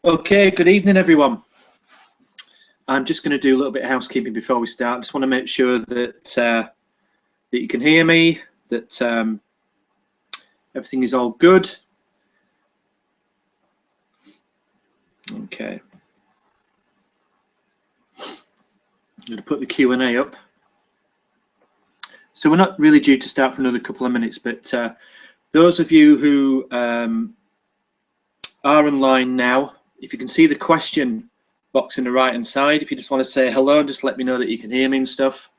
Okay, good evening, everyone. I'm just going to do a little bit of housekeeping before we start. I just want to make sure that that you can hear me, that everything is all good. Okay. I'm going to put the Q&A up. So we're not really due to start for another couple of minutes, but those of you who are online now, if you can see the question box in the right hand side, if you just want to say hello and just let me know that you can hear me and stuff.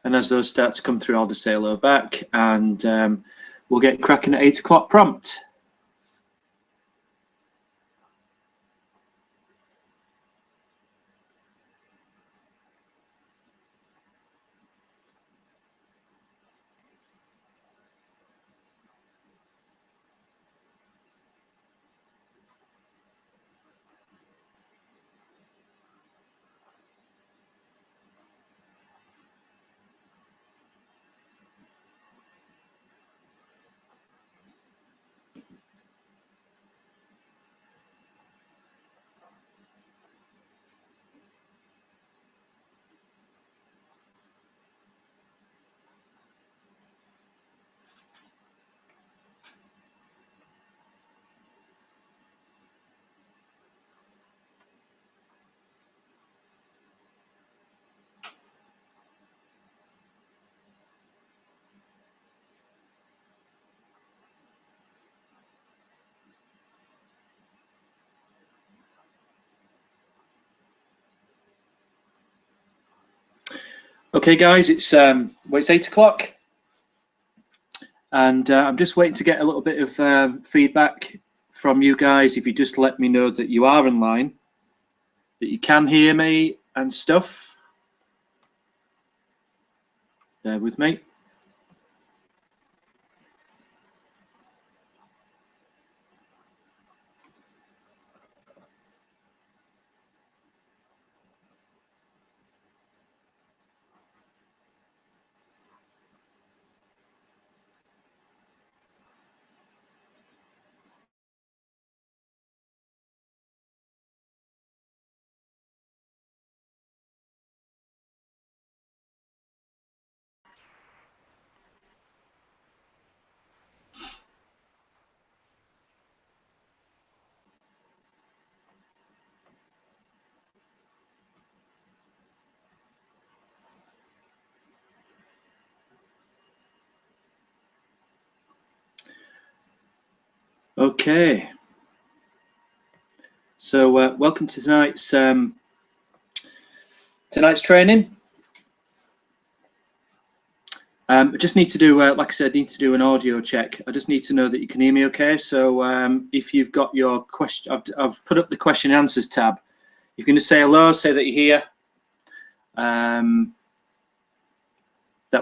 And as those start to come through, I'll just say hello back, and we'll get cracking at 8 o'clock prompt. Okay, guys, it's 8 o'clock, and I'm just waiting to get a little bit of feedback from you guys. If you just let me know that you are online, that you can hear me and stuff. Bear with me. Okay, so welcome to tonight's training. I just need to do, like I said, need to do an audio check. I just need to know that you can hear me okay. So if you've got your question, I've put up the question and answers tab. You can just say hello, say that you're here. That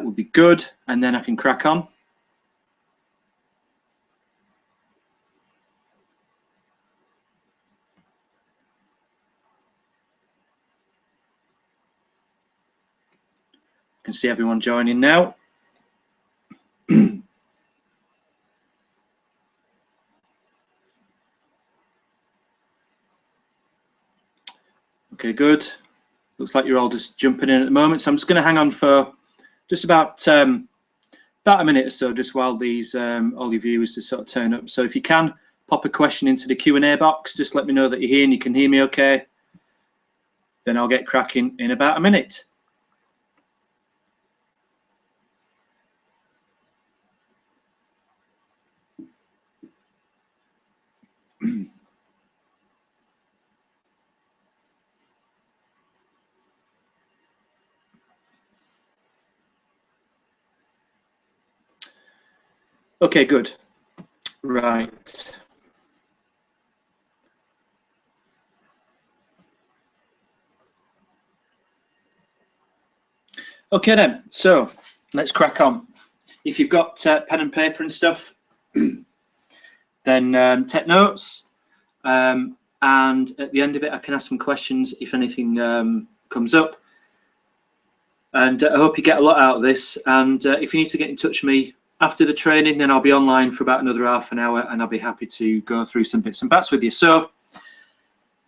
would be good, and then I can crack on. I can see everyone joining now. Okay, good. Looks like you're all just jumping in at the moment, so I'm just going to hang on for just about a minute or so, just while these all your viewers just sort of turn up. So if you can pop a question into the Q&A box, just let me know that you're here and you can hear me okay. Then I'll get cracking in about a minute. Okay, good. Right. Okay then, so let's crack on. If you've got pen and paper and stuff, then take notes. And at the end of it, I can ask some questions if anything comes up. And I hope you get a lot out of this. And if you need to get in touch with me after the training, then I'll be online for about another half an hour, and I'll be happy to go through some bits and bats with you. So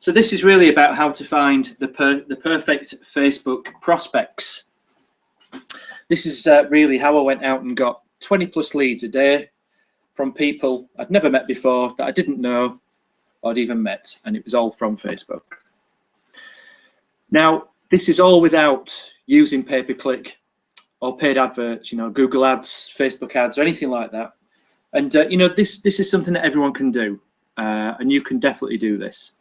this is really about how to find the perfect Facebook prospects. This is really how I went out and got 20 plus leads a day from people I'd never met before, that I didn't know or I'd even met, and it was all from Facebook. Now, this is all without using pay-per-click or paid adverts, you know, Google ads, Facebook ads, or anything like that. And you know, this is something that everyone can do, and you can definitely do this.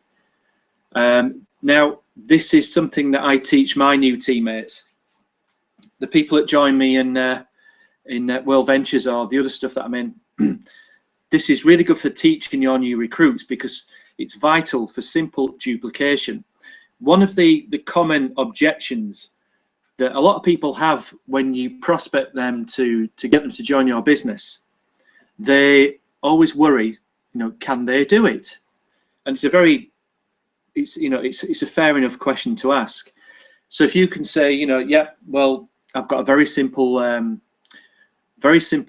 Now, this is something that I teach my new teammates, the people that join me in World Ventures or the other stuff that I'm in. This is really good for teaching your new recruits because it's vital for simple duplication. One of the common objections that a lot of people have when you prospect them to get them to join your business, they always worry, you know, can they do it? And it's a fair enough question to ask. So if you can say, you know, yeah, well, I've got a very simple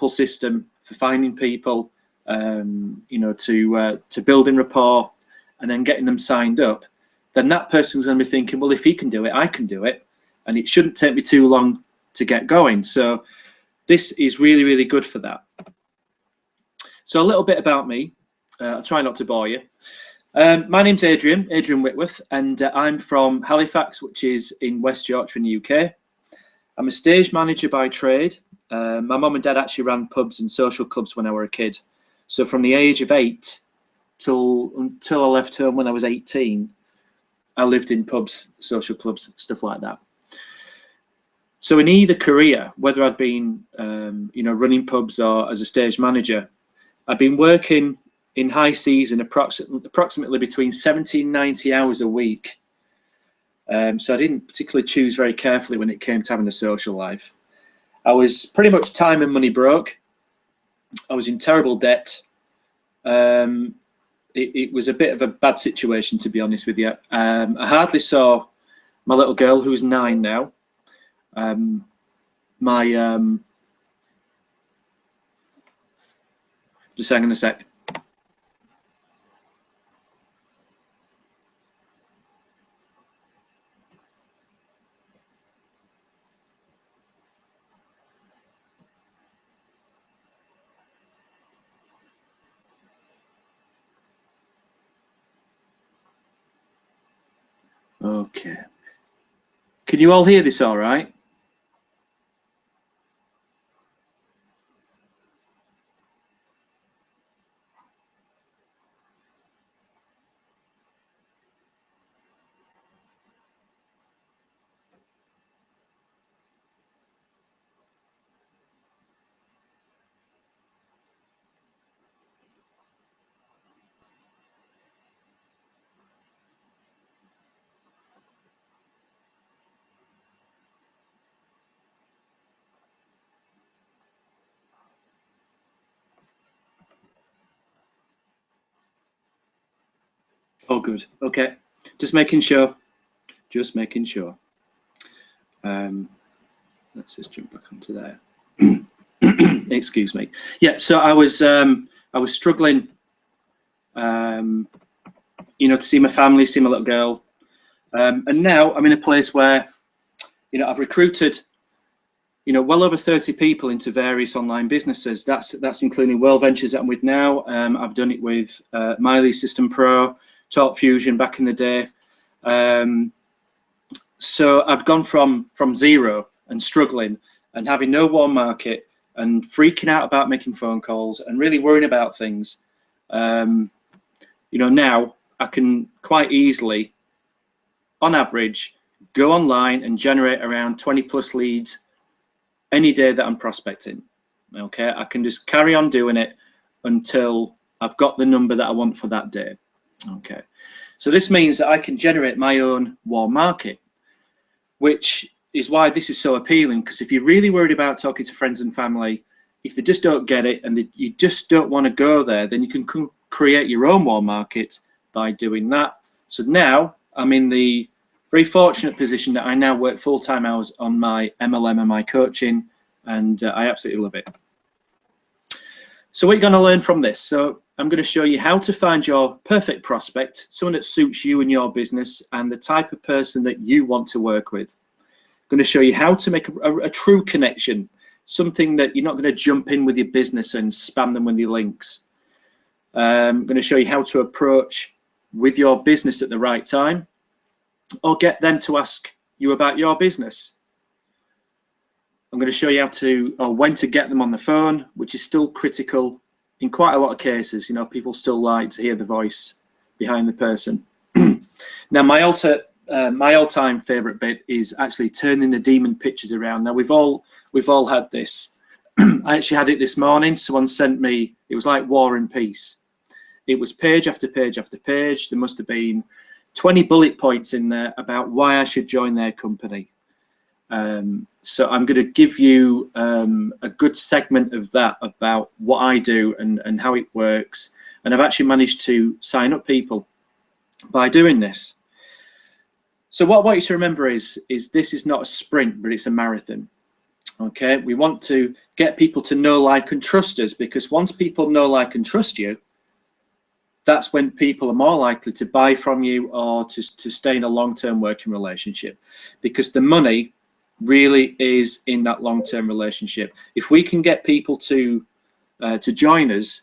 system for finding people, you know, to building rapport and then getting them signed up, then that person's going to be thinking, well, if he can do it, I can do it, and it shouldn't take me too long to get going. So this is really, really good for that. So a little bit about me. I'll try not to bore you. My name's Adrian Whitworth, and I'm from Halifax, which is in West Yorkshire in the UK. I'm a stage manager by trade. My mum and dad actually ran pubs and social clubs when I were a kid. So from the age of 8 until I left home when I was 18, I lived in pubs, social clubs, stuff like that. So in either career, whether I'd been you know, running pubs or as a stage manager, I've been working in high season approximately between 70 and 90 hours a week. So I didn't particularly choose very carefully when it came to having a social life. I was pretty much time and money broke. I was in terrible debt. It was a bit of a bad situation, to be honest with you. I hardly saw my little girl, who's 9 now. Just hang on a sec. Okay. Can you all hear this all right? Oh, good. Okay. Just making sure. Just making sure. Let's just jump back onto there. Excuse me. Yeah. So I was struggling, you know, to see my family, see my little girl. And now I'm in a place where, you know, I've recruited, you know, well over 30 people into various online businesses. That's including World Ventures that I'm with now. I've done it with Miley System Pro, Talk Fusion back in the day. So I've gone from zero and struggling and having no warm market and freaking out about making phone calls and really worrying about things. You know, now I can quite easily, on average, go online and generate around 20 plus leads any day that I'm prospecting. Okay, I can just carry on doing it until I've got the number that I want for that day. Okay, so this means that I can generate my own warm market, which is why this is so appealing, because if you're really worried about talking to friends and family, if they just don't get it and you just don't want to go there, then you can create your own warm market by doing that. So now I'm in the very fortunate position that I now work full-time hours on my MLM and my coaching, and I absolutely love it. So what you're going to learn from this, so I'm going to show you how to find your perfect prospect, someone that suits you and your business and the type of person that you want to work with. I'm going to show you how to make a true connection, something that you're not going to jump in with your business and spam them with your links. I'm going to show you how to approach with your business at the right time, or get them to ask you about your business. I'm going to show you how to, or when to get them on the phone, which is still critical in quite a lot of cases. You know, people still like to hear the voice behind the person. Now, my all-time favorite bit is actually turning the demon pictures around. Now, we've all had this. I actually had it this morning. Someone sent me, it was like War and Peace. It was page after page after page. There must have been 20 bullet points in there about why I should join their company. So I'm going to give you a good segment of that about what I do and how it works. And I've actually managed to sign up people by doing this. So what I want you to remember is this is not a sprint, but it's a marathon. Okay, we want to get people to know, like, and trust us, because once people know, like, and trust you, that's when people are more likely to buy from you or to stay in a long-term working relationship, because the money really is in that long-term relationship. If we can get people to join us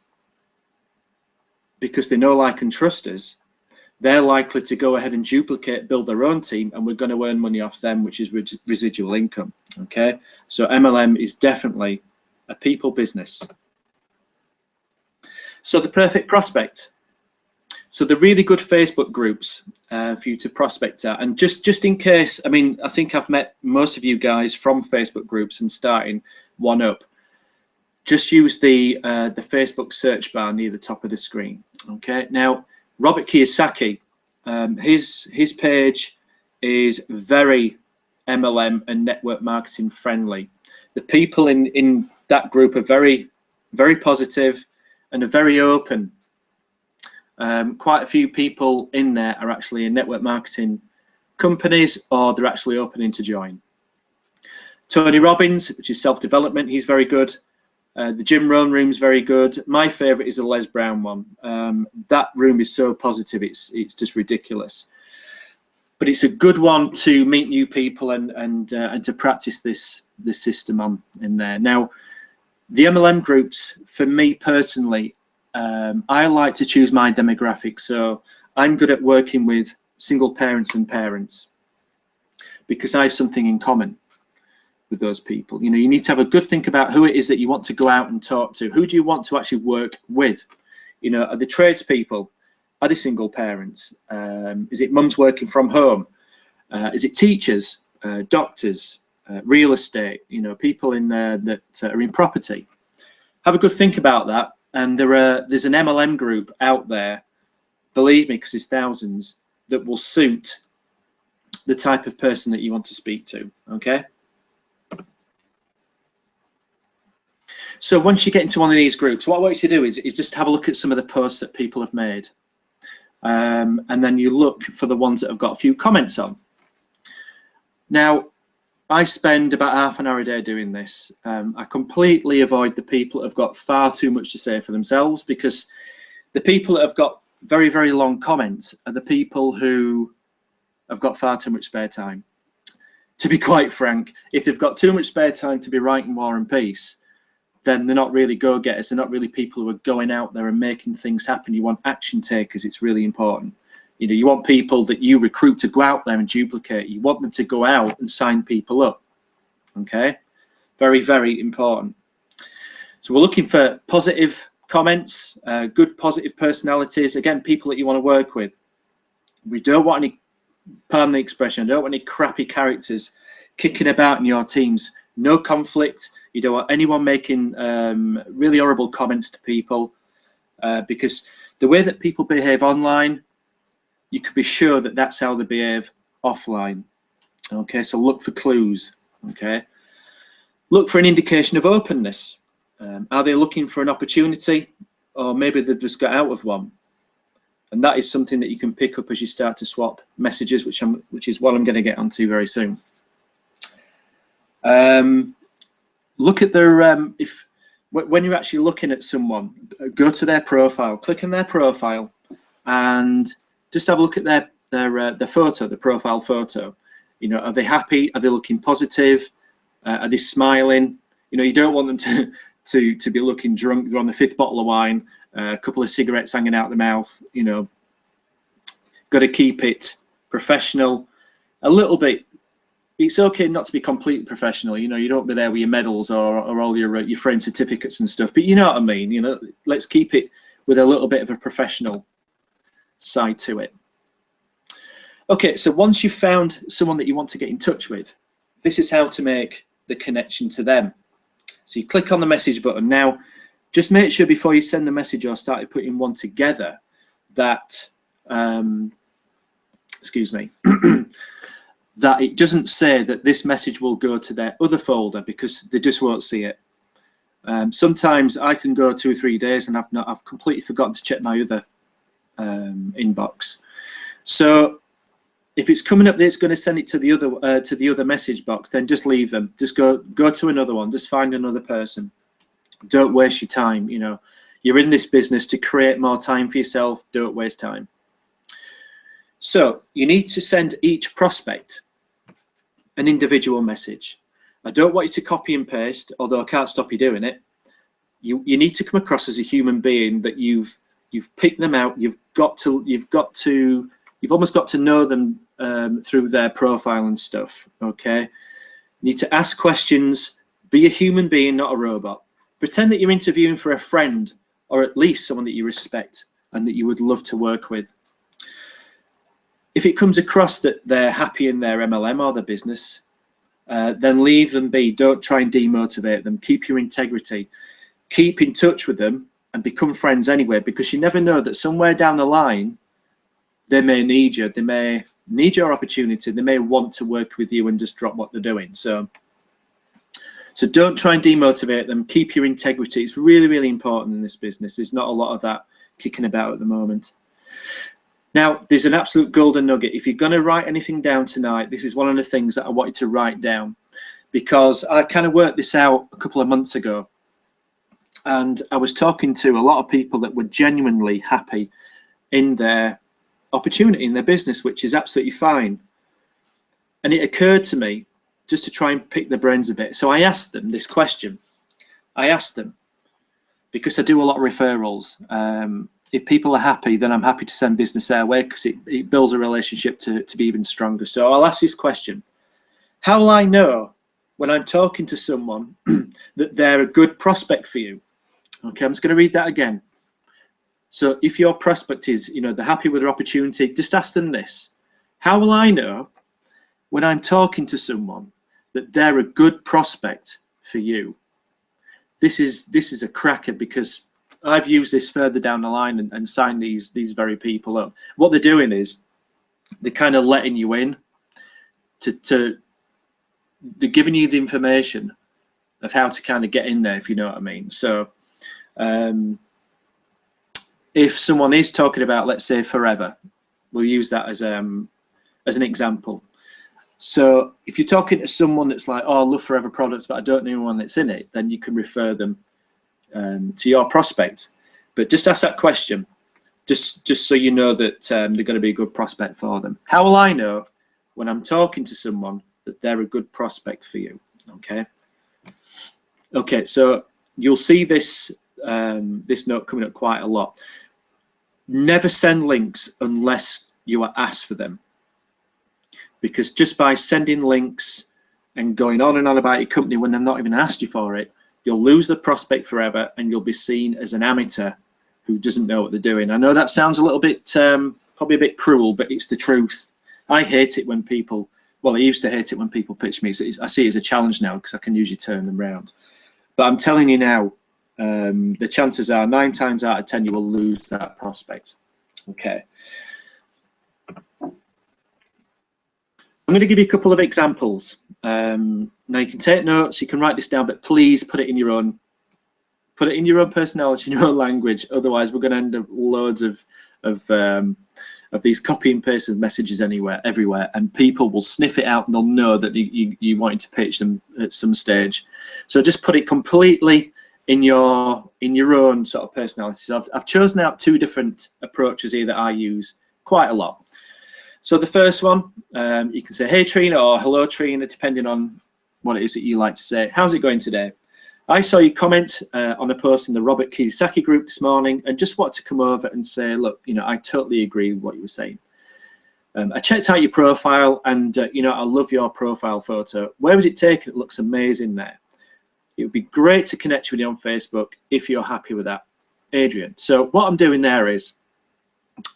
because they know, like, and trust us, they're likely to go ahead and duplicate, build their own team, and we're going to earn money off them, which is residual income. Okay, so MLM is definitely a people business. So the perfect prospect. So the really good Facebook groups for you to prospect at, and just in case, I mean, I think I've met most of you guys from Facebook groups and starting one up. Just use the Facebook search bar near the top of the screen. Okay, now Robert Kiyosaki, his page is very MLM and network marketing friendly. The people in that group are very, very positive and are very open. Quite a few people in there are actually in network marketing companies, or they're actually opening to join. Tony Robbins, which is self-development, he's very good. The Jim Rohn room's very good. My favorite is the Les Brown one. That room is so positive, it's just ridiculous. But it's a good one to meet new people and to practice this system on in there. Now, the MLM groups, for me personally, I like to choose my demographic. So I'm good at working with single parents and parents because I have something in common with those people. You know, you need to have a good think about who it is that you want to go out and talk to. Who do you want to actually work with? You know, are the tradespeople? Are they single parents? Is it mums working from home? Is it teachers, doctors, real estate? You know, people in there that are in property. Have a good think about that. And there's an MLM group out there, believe me, because there's thousands, that will suit the type of person that you want to speak to. Okay. So once you get into one of these groups, what I want you to do is just have a look at some of the posts that people have made. And then you look for the ones that have got a few comments on. Now, I spend about half an hour a day doing this. I completely avoid the people that have got far too much to say for themselves, because the people that have got very, very long comments are the people who have got far too much spare time. To be quite frank, if they've got too much spare time to be writing War and Peace, then they're not really go-getters. They're not really people who are going out there and making things happen. You want action takers. It's really important. You know, you want people that you recruit to go out there and duplicate. You want them to go out and sign people up. Okay? Very, very important. So we're looking for positive comments, good positive personalities. Again, people that you want to work with. We don't want any, pardon the expression, I don't want any crappy characters kicking about in your teams. No conflict. You don't want anyone making really horrible comments to people, because the way that people behave online, you could be sure that that's how they behave offline. Okay, so look for clues. Okay, look for an indication of openness. Are they looking for an opportunity, or maybe they've just got out of one? And that is something that you can pick up as you start to swap messages, which is what I'm going to get onto very soon. Look at their when you're actually looking at someone, go to their profile, click on their profile, and just have a look at their photo, the profile photo. You know, are they happy? Are they looking positive? Are they smiling? You know, you don't want them to be looking drunk. They're on the 5th bottle of wine, a couple of cigarettes hanging out the mouth. You know, got to keep it professional, a little bit. It's okay not to be completely professional. You know, you don't be there with your medals or all your framed certificates and stuff. But you know what I mean. You know, let's keep it with a little bit of a professional side to it. Okay, so once you've found someone that you want to get in touch with, this is how to make the connection to them. So you click on the message button. Now, just make sure before you send the message or start putting one together that, excuse me, that it doesn't say that this message will go to their other folder, because they just won't see it. Sometimes I can go 2 or 3 days and I've completely forgotten to check my other inbox. So if it's coming up that it's going to send it to the other message box, then just leave them. Just go to another one. Just find another person. Don't waste your time. You know, you're in this business to create more time for yourself. Don't waste time. So you need to send each prospect an individual message. I don't want you to copy and paste, although I can't stop you doing it. You need to come across as a human being, that you've picked them out. You've almost got to know them through their profile and stuff. Okay, you need to ask questions. Be a human being, not a robot. Pretend that you're interviewing for a friend, or at least someone that you respect and that you would love to work with. If it comes across that they're happy in their MLM or their business, then leave them be. Don't try and demotivate them. Keep your integrity. Keep in touch with them and become friends anyway, because you never know that somewhere down the line they may need you. They may need your opportunity. They may want to work with you and just drop what they're doing. So don't try and demotivate them. Keep your integrity. It's really, really important in this business. There's not a lot of that kicking about at the moment. Now, there's an absolute golden nugget. If you're going to write anything down tonight, this is one of the things that I want you to write down, because I kind of worked this out a couple of months ago. And I was talking to a lot of people that were genuinely happy in their opportunity, in their business, which is absolutely fine. And it occurred to me just to try and pick their brains a bit. So I asked them this question. I asked them, because I do a lot of referrals. If people are happy, then I'm happy to send business their way, because it builds a relationship to be even stronger. So I'll ask this question. How will I know when I'm talking to someone that they're a good prospect for you? Okay, I'm just going to read that again. So if your prospect is, you know, they're happy with their opportunity, just ask them this. How will I know when I'm talking to someone that they're a good prospect for you? This is a cracker, because I've used this further down the line and signed these very people up. What they're doing is they're kind of letting you in they're giving you the information of how to kind of get in there, if you know what I mean. So if someone is talking about, let's say, forever, we'll use that as an example. So if you're talking to someone that's like, oh, I love forever products, but I don't know anyone that's in it, then you can refer them to your prospect. But just ask that question, just so you know that they're going to be a good prospect for them. How will I know when I'm talking to someone that they're a good prospect for you. Okay. Okay, so you'll see this this note coming up quite a lot. Never send links unless you are asked for them, because just by sending links and going on and on about your company when they've not even asked you for it, you'll lose the prospect forever, and you'll be seen as an amateur who doesn't know what they're doing. I know that sounds a little bit probably a bit cruel, but it's the truth. I hate it when people, well, I used to hate it when people pitch me. So I see it as a challenge now, because I can usually turn them around. But I'm telling you now, the chances are 9 times out of 10 you will lose that prospect. Okay. I'm going to give you a couple of examples. Now you can take notes, you can write this down, but please put it in your own personality, in your own language. Otherwise, we're going to end up loads of these copy and paste messages everywhere, and people will sniff it out and they'll know that you wanted to pitch them at some stage. So just put it completely in your own sort of personality. So I've chosen out 2 different approaches here that I use quite a lot. So the first one, you can say, "Hey Trina," or "Hello Trina," depending on what it is that you like to say. "How's it going today? I saw you comment on a post in the Robert Kiyosaki group this morning and just wanted to come over and say, look, you know, I totally agree with what you were saying. I checked out your profile and, you know, I love your profile photo. Where was it taken? It looks amazing there. It would be great to connect with you on Facebook if you're happy with that, Adrian." So what I'm doing there is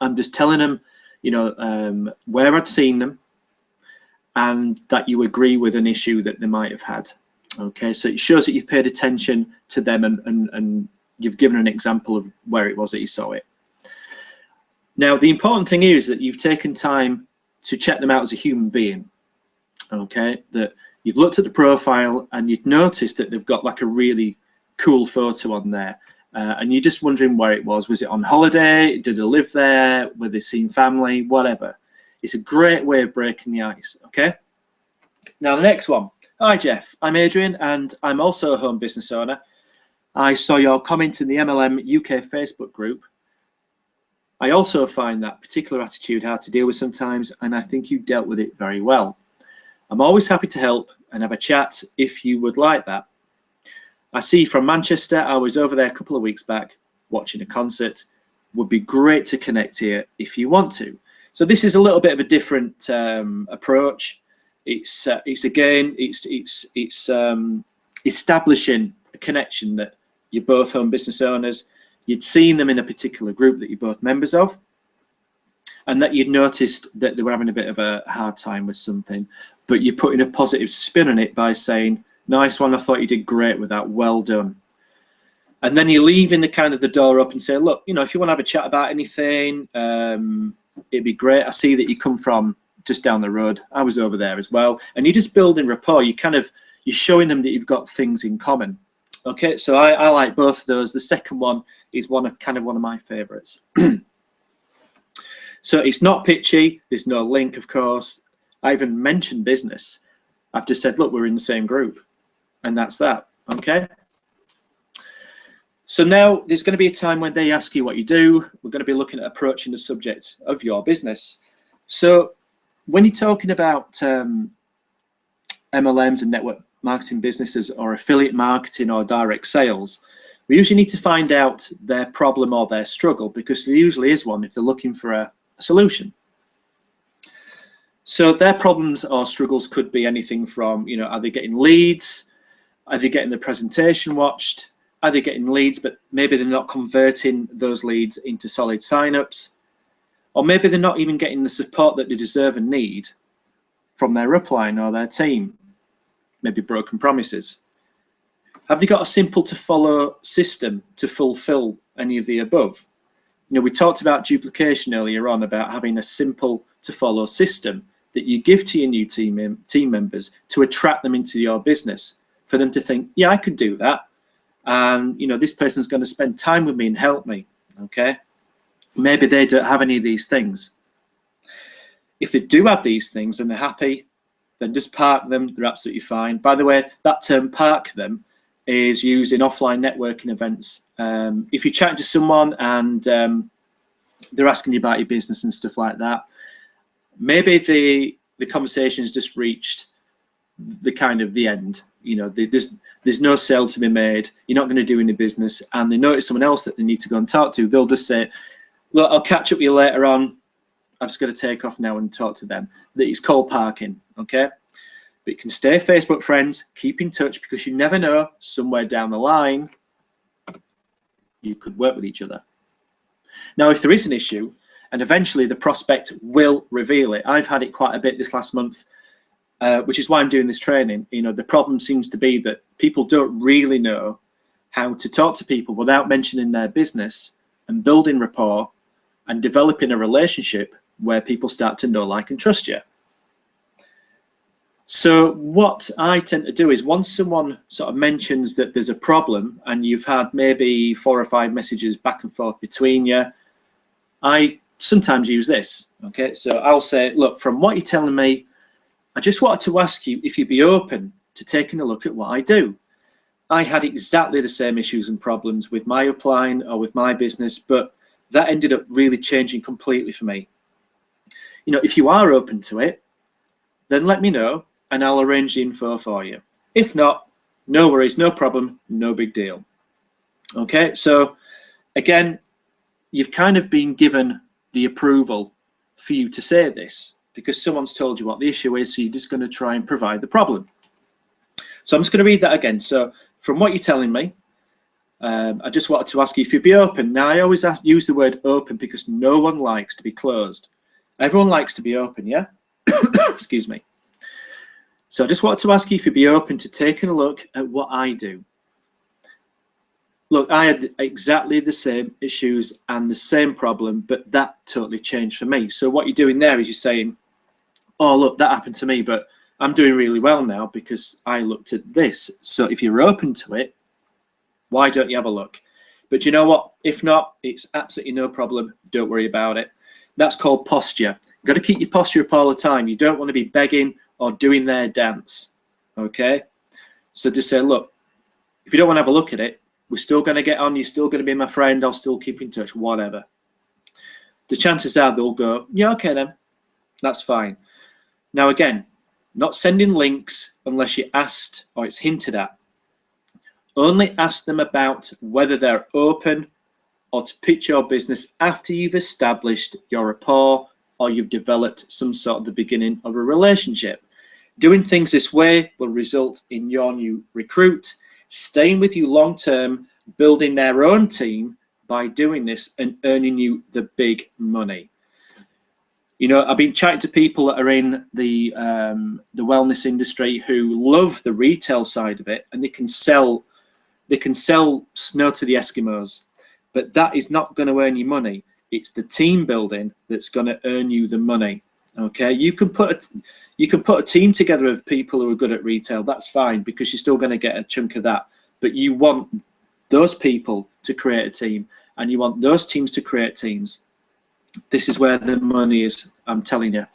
I'm just telling them, you know, where I'd seen them and that you agree with an issue that they might have had. Okay, so it shows that you've paid attention to them and you've given an example of where it was that you saw it. Now, the important thing is that you've taken time to check them out as a human being. Okay, that you've looked at the profile and you've noticed that they've got like a really cool photo on there. And you're just wondering where it was. Was it on holiday? Did they live there? Were they seeing family? Whatever. It's a great way of breaking the ice. Okay. Now, the next one. "Hi, Jeff. I'm Adrian, and I'm also a home business owner. I saw your comment in the MLM UK Facebook group. I also find that particular attitude hard to deal with sometimes, and I think you dealt with it very well. I'm always happy to help and have a chat if you would like that. I see you from Manchester. I was over there a couple of weeks back watching a concert. Would be great to connect here if you want to." So this is a little bit of a different approach. It's again, it's establishing a connection that you're both home business owners. You'd seen them in a particular group that you're both members of, and that you'd noticed that they were having a bit of a hard time with something, but you're putting a positive spin on it by saying, "Nice one, I thought you did great with that, well done." And then you're leaving the kind of the door up and say, "Look, you know, if you want to have a chat about anything, it'd be great. I see that you come from just down the road. I was over there as well." And you're just building rapport. You're showing them that you've got things in common. Okay, so I like both of those. The second one is one of my favorites. So it's not pitchy. There's no link, of course. I even mentioned business. I've just said, look, we're in the same group, and that's that. Okay. So now there's going to be a time when they ask you what you do. We're going to be looking at approaching the subject of your business. So when you're talking about MLMs and network marketing businesses, or affiliate marketing, or direct sales, we usually need to find out their problem or their struggle, because there usually is one if they're looking for a solution. So their problems or struggles could be anything from, you know, are they getting leads? Are they getting the presentation watched? Are they getting leads, but maybe they're not converting those leads into solid signups? Or maybe they're not even getting the support that they deserve and need from their upline or their team. Maybe broken promises. Have they got a simple to follow system to fulfill any of the above? You know, we talked about duplication earlier on, about having a simple to follow system that you give to your new team members to attract them into your business, for them to think, yeah, I could do that. And, you know, this person's going to spend time with me and help me. Okay. Maybe they don't have any of these things. If they do have these things and they're happy, then just park them. They're absolutely fine. By the way, that term "park them" is used in offline networking events. If you're chatting to someone and they're asking you about your business and stuff like that, maybe the conversation's just reached the kind of the end. You know, there's no sale to be made. You're not going to do any business, and they notice someone else that they need to go and talk to. They'll just say, "Look, I'll catch up with you later on. I've just got to take off now and talk to them." That it's called parking, okay? But you can stay Facebook friends, keep in touch, because you never know, somewhere down the line, you could work with each other. Now, if there is an issue, and eventually the prospect will reveal it, I've had it quite a bit this last month, which is why I'm doing this training. You know, the problem seems to be that people don't really know how to talk to people without mentioning their business and building rapport and developing a relationship where people start to know, like, and trust you. So what I tend to do is, once someone sort of mentions that there's a problem and you've had maybe 4 or 5 messages back and forth between you, I sometimes use this, okay? So I'll say, look, from what you're telling me, I just wanted to ask you if you'd be open to taking a look at what I do. I had exactly the same issues and problems with my upline or with my business, but that ended up really changing completely for me. You know, if you are open to it, then let me know and I'll arrange the info for you. If not, no worries, no problem, no big deal. Okay, so again, you've kind of been given the approval for you to say this because someone's told you what the issue is, so you're just going to try and provide the problem. So I'm just going to read that again. So from what you're telling me, I just wanted to ask you if you'd be open. Now, I always use the word open because no one likes to be closed. Everyone likes to be open, yeah? Excuse me. So I just wanted to ask you if you'd be open to taking a look at what I do. Look, I had exactly the same issues and the same problem, but that totally changed for me. So what you're doing there is you're saying, oh, look, that happened to me, but I'm doing really well now because I looked at this. So if you're open to it, why don't you have a look? But you know what? If not, it's absolutely no problem. Don't worry about it. That's called posture. You've got to keep your posture up all the time. You don't want to be begging or doing their dance, okay? So just say, look, if you don't want to have a look at it, we're still going to get on. You're still going to be my friend. I'll still keep in touch, whatever. The chances are they'll go, yeah, okay then. That's fine. Now, again, not sending links unless you're asked or it's hinted at. Only ask them about whether they're open or to pitch your business after you've established your rapport or you've developed some sort of the beginning of a relationship. Doing things this way will result in your new recruit staying with you long term, building their own team by doing this and earning you the big money. You know, I've been chatting to people that are in the wellness industry who love the retail side of it, and they can sell snow to the Eskimos, but that is not going to earn you money. It's the team building that's going to earn you the money. Okay, you can put a team together of people who are good at retail. That's fine because you're still going to get a chunk of that. But you want those people to create a team, and you want those teams to create teams. This is where the money is. I'm telling you,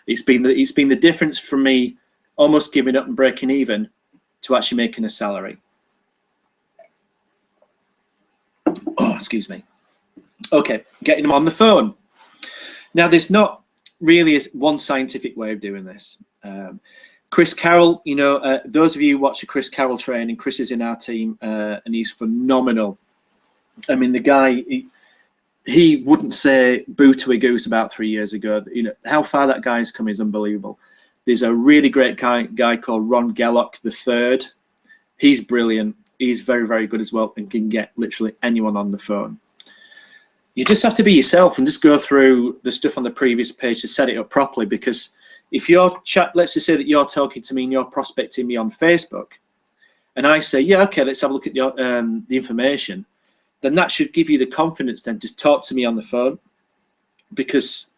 it's been the difference from me almost giving up and breaking even to actually making a salary. Oh, excuse me. Okay, getting them on the phone. Now, there's not really one scientific way of doing this. Chris Carroll, you know, those of you who watch the Chris Carroll training, Chris is in our team and he's phenomenal. I mean, the guy, he wouldn't say boo to a goose about 3 years ago. You know, how far that guy's come is unbelievable. There's a really great guy called Ron Gellock III. He's brilliant. He's very, very good as well and can get literally anyone on the phone. You just have to be yourself and just go through the stuff on the previous page to set it up properly, because if you're let's just say that you're talking to me and you're prospecting me on Facebook, and I say, yeah, okay, let's have a look at your, the information, then that should give you the confidence then to talk to me on the phone, because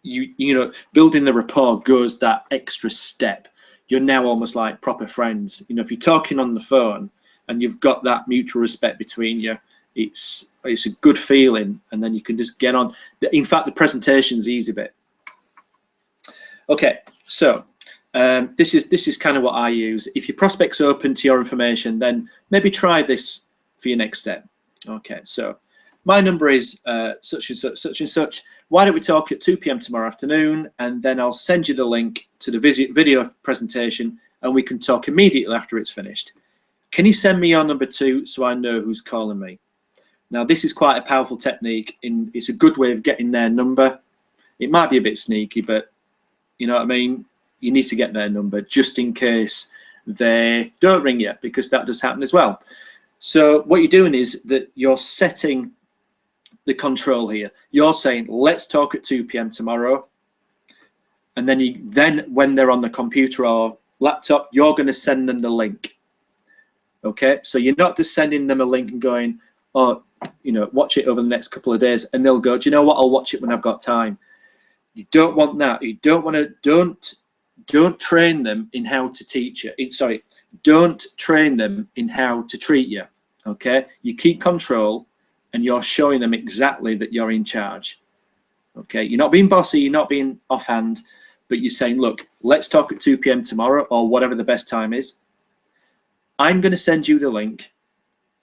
you know, building the rapport goes that extra step. You're now almost like proper friends. You know, if you're talking on the phone and you've got that mutual respect between you, it's a good feeling, and then you can just get on. In fact, the presentation's the easy bit. Okay, so this is kind of what I use. If your prospect's open to your information, then maybe try this for your next step. Okay, so my number is such and such, such and such. Why don't we talk at 2 p.m. tomorrow afternoon, and then I'll send you the link to the video presentation, and we can talk immediately after it's finished. Can you send me your number too, so I know who's calling me? Now, this is quite a powerful technique. It's a good way of getting their number. It might be a bit sneaky, but you know what I mean? You need to get their number just in case they don't ring you, because that does happen as well. So what you're doing is that you're setting the control here. You're saying, let's talk at 2 p.m. tomorrow. And then when they're on the computer or laptop, you're going to send them the link. Okay, so you're not just sending them a link and going, oh, you know, watch it over the next couple of days, and they'll go, do you know what, I'll watch it when I've got time. You don't want that. You don't want to, don't train them in how to teach you. Sorry, don't train them in how to treat you. Okay, you keep control, and you're showing them exactly that you're in charge. Okay, you're not being bossy, you're not being offhand, but you're saying, look, let's talk at 2 p.m. tomorrow, or whatever the best time is. I'm going to send you the link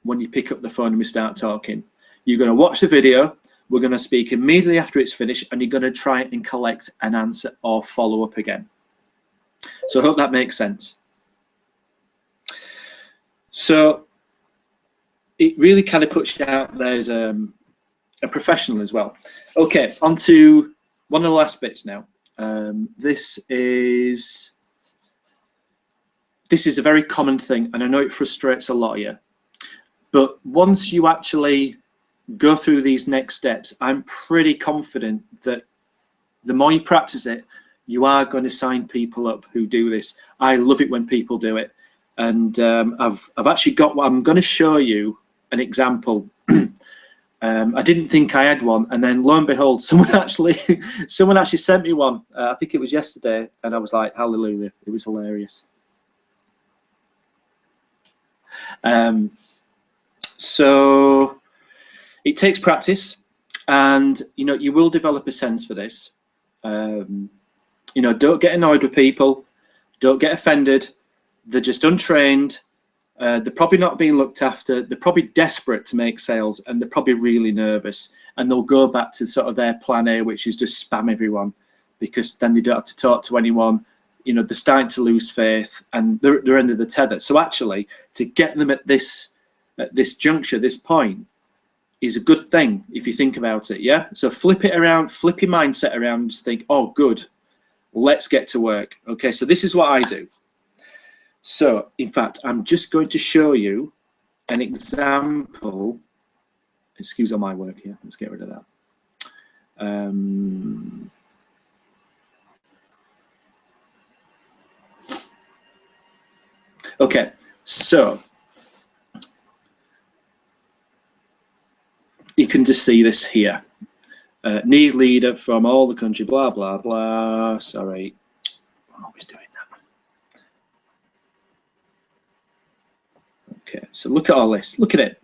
when you pick up the phone and we start talking. You're going to watch the video. We're going to speak immediately after it's finished, and you're going to try and collect an answer or follow up again. So I hope that makes sense. So it really kind of puts you out there as a professional as well. Okay, on to one of the last bits now. This is a very common thing, and I know it frustrates a lot of you. But once you actually go through these next steps, I'm pretty confident that the more you practice it, you are going to sign people up who do this. I love it when people do it. And I've actually got what I'm going to show you an example. I didn't think I had one, and then lo and behold, someone actually sent me one. I think it was yesterday, and I was like, hallelujah, it was hilarious. So it takes practice, and you know, you will develop a sense for this. You know, don't get annoyed with people, don't get offended. They're just untrained. They're probably not being looked after. They're probably desperate to make sales, and they're probably really nervous, and they'll go back to sort of their plan A, which is just spam everyone, because then they don't have to talk to anyone. You know, they're starting to lose faith, and they're end of the tether. So actually, to get them at this juncture, this point, is a good thing if you think about it. Yeah. So flip it around, flip your mindset around, and just think, oh, good, let's get to work. Okay. So this is what I do. So in fact, I'm just going to show you an example. Excuse all my work here. Let's get rid of that. Okay, so you can just see this here. Need leader from all the country, blah, blah, blah. Sorry, I'm always doing that. Okay, so look at all this. Look at it.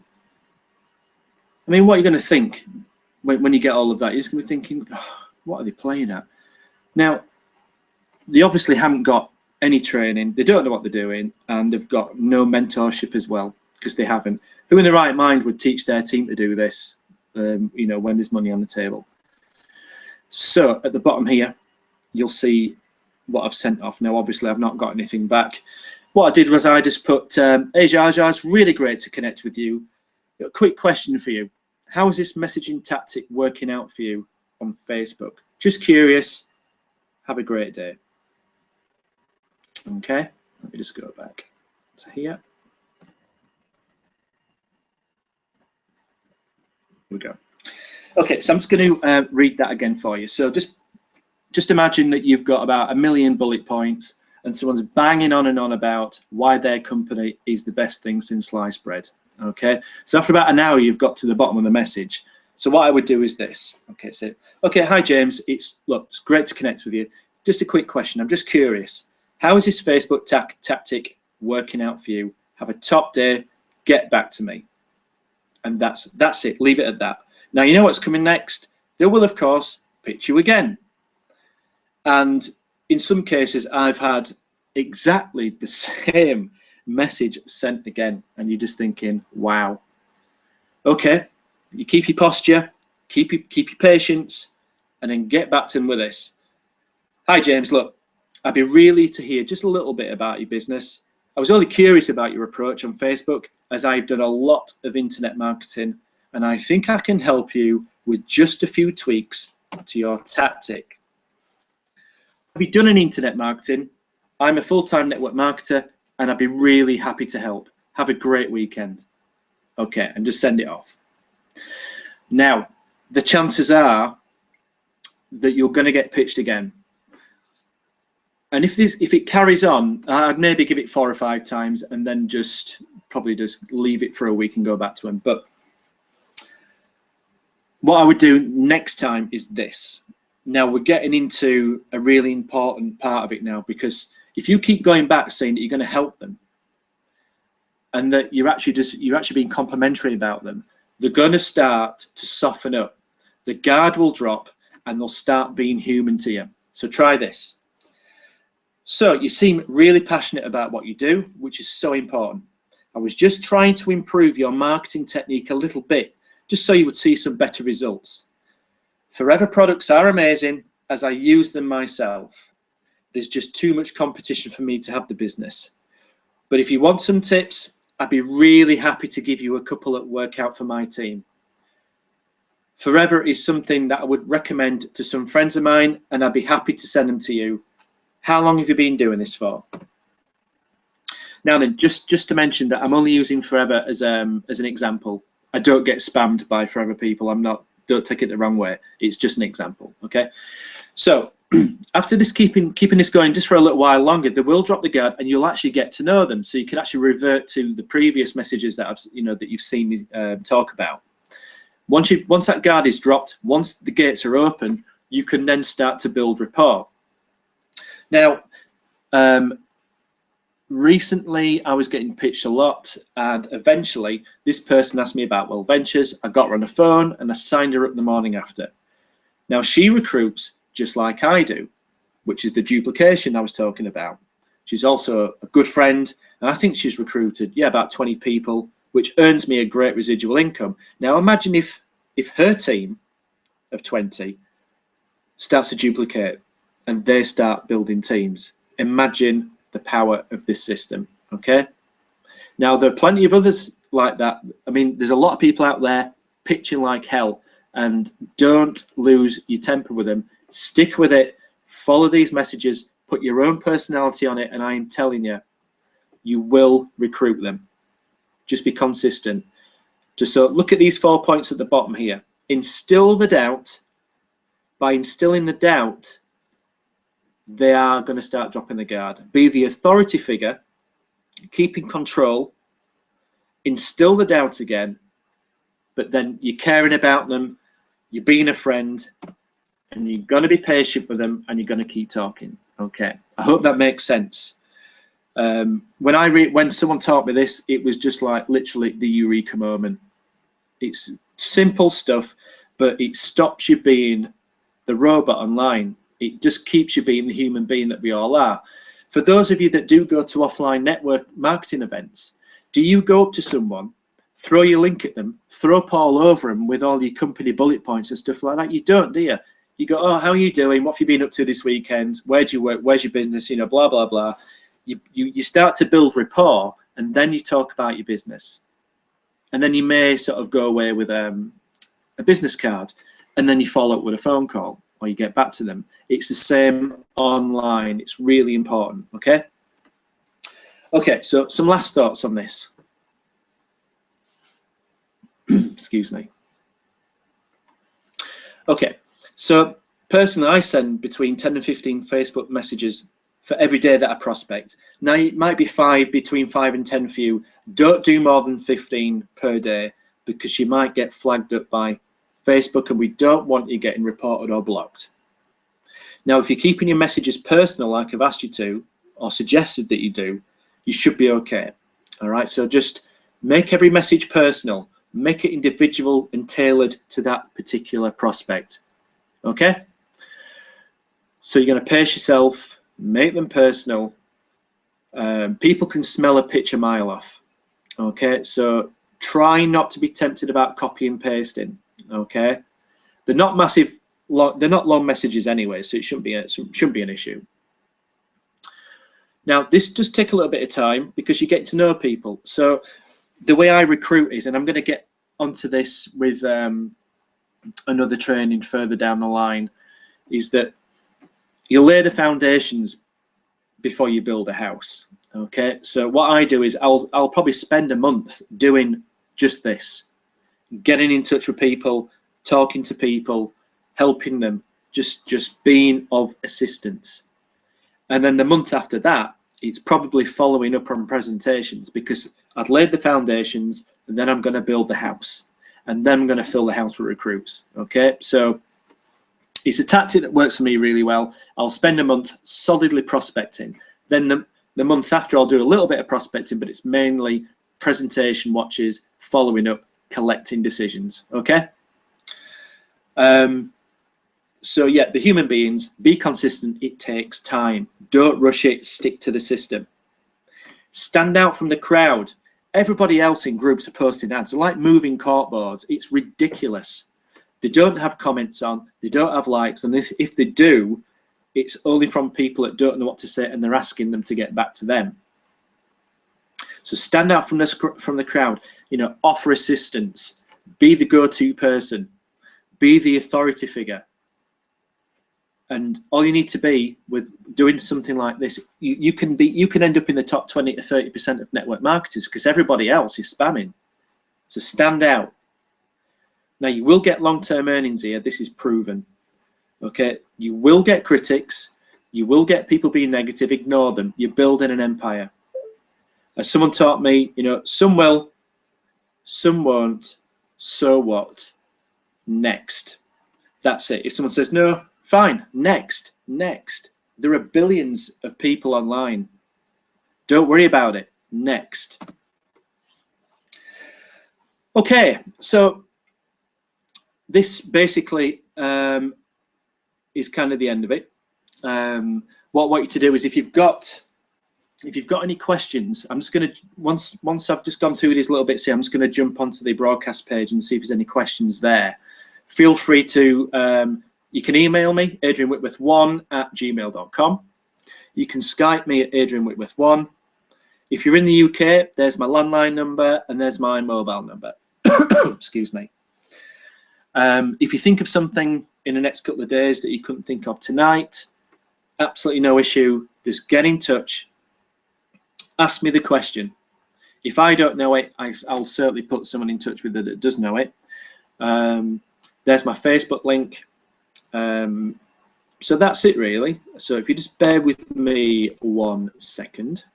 I mean, what are you going to think when you get all of that? You're just going to be thinking, oh, what are they playing at? Now, they obviously haven't got any training, they don't know what they're doing, and they've got no mentorship as well, because they haven't. Who in their right mind would teach their team to do this, you know, when there's money on the table? So at the bottom here, you'll see what I've sent off. Now, obviously, I've not got anything back. What I did was I just put, hey, Jar Jar, it's really great to connect with you. A quick question for you. How is this messaging tactic working out for you on Facebook? Just curious. Have a great day. Okay, let me just go back to here. Here we go. Okay, so I'm just going to read that again for you. So just imagine that you've got about 1 million bullet points, and someone's banging on and on about why their company is the best thing since sliced bread. Okay, so after about an hour, you've got to the bottom of the message. So what I would do is this. Okay, so hi James, it's great to connect with you. Just a quick question. I'm just curious. How is this Facebook tactic working out for you? Have a top day, get back to me. And that's it, leave it at that. Now, you know what's coming next? They will, of course, pitch you again. And in some cases, I've had exactly the same message sent again. And you're just thinking, wow. Okay, you keep your posture, keep your patience, and then get back to them with this. Hi James, look, I'd be really to hear just a little bit about your business. I was only curious about your approach on Facebook, as I've done a lot of internet marketing, and I think I can help you with just a few tweaks to your tactic. Have you done any internet marketing? I'm a full-time network marketer, and I'd be really happy to help. Have a great weekend. Okay, and just send it off. Now, the chances are that you're going to get pitched again. And if it carries on, I'd maybe give it 4 or 5 times and then probably just leave it for a week and go back to him. But what I would do next time is this. Now we're getting into a really important part of it now, because if you keep going back saying that you're going to help them and that you're actually being complimentary about them, they're going to start to soften up. The guard will drop and they'll start being human to you. So try this. So you seem really passionate about what you do, which is so important. I was just trying to improve your marketing technique a little bit, just so you would see some better results. Forever products are amazing, as I use them myself. There's just too much competition for me to have the business. But if you want some tips, I'd be really happy to give you a couple that work out for my team. Forever is something that I would recommend to some friends of mine, and I'd be happy to send them to you. How long have you been doing this for? Now then, just to mention that I'm only using Forever as an example. I don't get spammed by Forever people. Don't take it the wrong way. It's just an example, okay? So after this, keeping this going just for a little while longer, they will drop the guard and you'll actually get to know them. So you can actually revert to the previous messages that that you've seen me talk about. Once that guard is dropped, once the gates are open, you can then start to build rapport. Now, recently I was getting pitched a lot, and eventually this person asked me about Well Ventures. I got her on the phone and I signed her up the morning after. Now she recruits just like I do, which is the duplication I was talking about. She's also a good friend, and I think she's recruited, about 20 people, which earns me a great residual income. Now imagine if her team of 20 starts to duplicate and they start building teams. Imagine the power of this system, okay? Now, there are plenty of others like that. I mean, there's a lot of people out there pitching like hell, and don't lose your temper with them. Stick with it, follow these messages, put your own personality on it, and I am telling you, you will recruit them. Just be consistent. So look at these 4 points at the bottom here. Instill the doubt. By instilling the doubt, they are going to start dropping the guard. Be the authority figure, keep in control, instill the doubt again, but then you're caring about them, you're being a friend, and you're going to be patient with them, and you're going to keep talking. Okay, I hope that makes sense. When someone taught me this, it was just like literally the eureka moment. It's simple stuff, but it stops you being the robot online. It just keeps you being the human being that we all are. For those of you that do go to offline network marketing events, do you go up to someone, throw your link at them, throw up all over them with all your company bullet points and stuff like that? You don't, do you? You go, oh, how are you doing? What have you been up to this weekend? Where do you work? Where's your business? Blah, blah, blah. You start to build rapport, and then you talk about your business. And then you may sort of go away with a business card, and then you follow up with a phone call, or you get back to them. It's the same online. It's really important, okay? Okay, so some last thoughts on this. Excuse me. Okay, so personally, I send between 10 and 15 Facebook messages for every day that I prospect. Now, it might be between 5 and 10 for you. Don't do more than 15 per day, because you might get flagged up by Facebook, and we don't want you getting reported or blocked. Now, if you're keeping your messages personal, like I've asked you to, or suggested that you do, you should be okay. All right, so just make every message personal, make it individual and tailored to that particular prospect. Okay? So you're going to pace yourself, make them personal. People can smell a pitch a mile off. Okay, so try not to be tempted about copy and pasting. Okay, they're not massive, they're not long messages anyway, so it shouldn't be an issue. Now, this does take a little bit of time because you get to know people. So the way I recruit is, and I'm going to get onto this with another training further down the line, is that you lay the foundations before you build a house. Okay, so what I do is I'll probably spend a month doing just this, getting in touch with people, talking to people, helping them, just being of assistance. And then the month after that, it's probably following up on presentations, because I've laid the foundations, and then I'm going to build the house, and then I'm going to fill the house with recruits. Okay, so it's a tactic that works for me really well. I'll spend a month solidly prospecting. Then the month after, I'll do a little bit of prospecting, but it's mainly presentation watches, following up, collecting decisions. Okay. So yeah, the human beings, be consistent. It takes time. Don't rush it. Stick to the system. Stand out from the crowd. Everybody else in groups are posting ads. They're like moving corkboards. It's ridiculous. They don't have comments on. They don't have likes. And if they do, it's only from people that don't know what to say, and they're asking them to get back to them. So stand out from the crowd. You know, offer assistance. Be the go-to person. Be the authority figure. And all you need to be with doing something like this, you can end up in the top 20 to 30% of network marketers, because everybody else is spamming. So stand out. Now, you will get long-term earnings here. This is proven. Okay, you will get critics. You will get people being negative. Ignore them. You're building an empire. As someone taught me, you know, some will, some won't. So what? Next. That's it. If someone says no, fine, next. There are billions of people online. Don't worry about it. Next. Okay, so this basically is kind of the end of it. What I want you to do is, if you've got any questions, I'm just going to, once I've just gone through these little bits here, I'm just going to jump onto the broadcast page and see if there's any questions there. Feel free to, you can email me, adrianwhitworth1@gmail.com. You can Skype me at adrianwhitworth1. If you're in the UK, there's my landline number and there's my mobile number. Excuse me. If you think of something in the next couple of days that you couldn't think of tonight, absolutely no issue. Just get in touch. Ask me the question. If I don't know it, I'll certainly put someone in touch with you that does know it. There's my Facebook link. So that's it really. So if you just bear with me 1 second.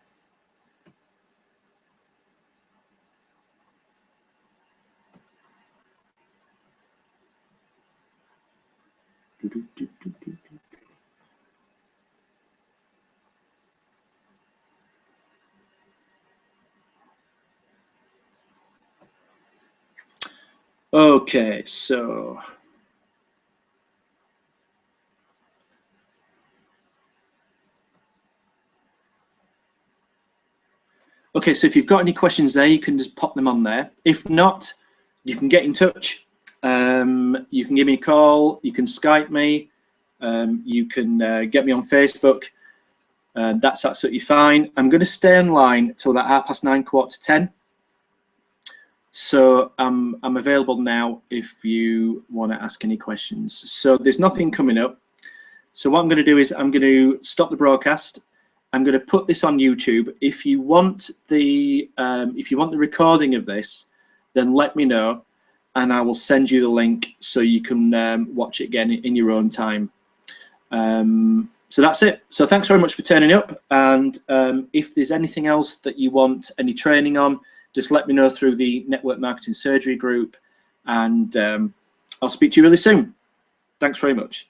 Okay, so so if you've got any questions there, you can just pop them on there. If not, you can get in touch. You can give me a call. You can Skype me. You can get me on Facebook. That's absolutely fine. I'm going to stay online till about 9:30, 9:45. So I'm available now if you want to ask any questions. So there's nothing coming up. So what I'm going to do is I'm going to stop the broadcast. I'm going to put this on YouTube. If you want the recording of this, then let me know, and I will send you the link so you can watch it again in your own time. So that's it. So thanks very much for turning up. And if there's anything else that you want any training on, just let me know through the Network Marketing Surgery group, and I'll speak to you really soon. Thanks very much.